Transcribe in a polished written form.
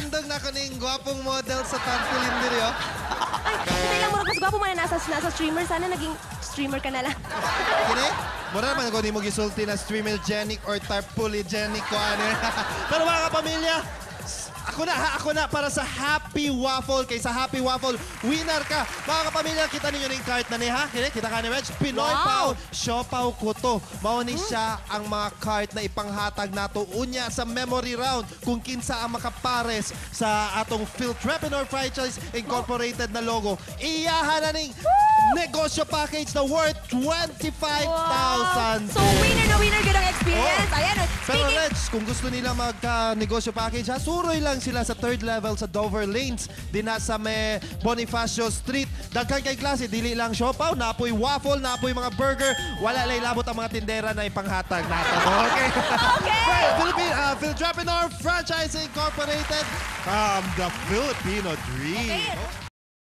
Handog na ko ning gwapong model sa tarpaulin diri, oh. Ay, hindi lang murag mas gwapo man na nasa streamer. Sana naging streamer ka na lang. Kini? Mura naman ko ni mo gisulti na streamer-genic or tarpaulin-genic ko, ano. Pero mga kapamilya, ako na para sa Happy Waffle. Kay sa Happy Waffle, winner ka. Mga kapamilya, kita ninyo ng cart na ni ha. Kita ka ni Reg. Pinoy Pao, Siopaw Kuto. Mauni siya ang mga cart na ipanghatag nato unya sa memory round kung kinsa ang makapares sa atong Philtrepreneur Franchise Incorporated na logo. Iyahan na ning negosyo package na worth 25,000. So, winner na winner good ang experience. Ayan. Pero Speaking... Reg, kung gusto nila magka-negosyo package, ha, suroy lang sila sa 3rd level sa Dover Lanes. Di na sa may Bonifacio Street. Dagkan kay klase, dili lang siopaw, napoy waffle, napoy mga burger. Wala lay labot ang mga tindera na ipanghatag natin. Okay? Okay! Philtrepreneur Franchise Incorporated from the Filipino Dream. Okay.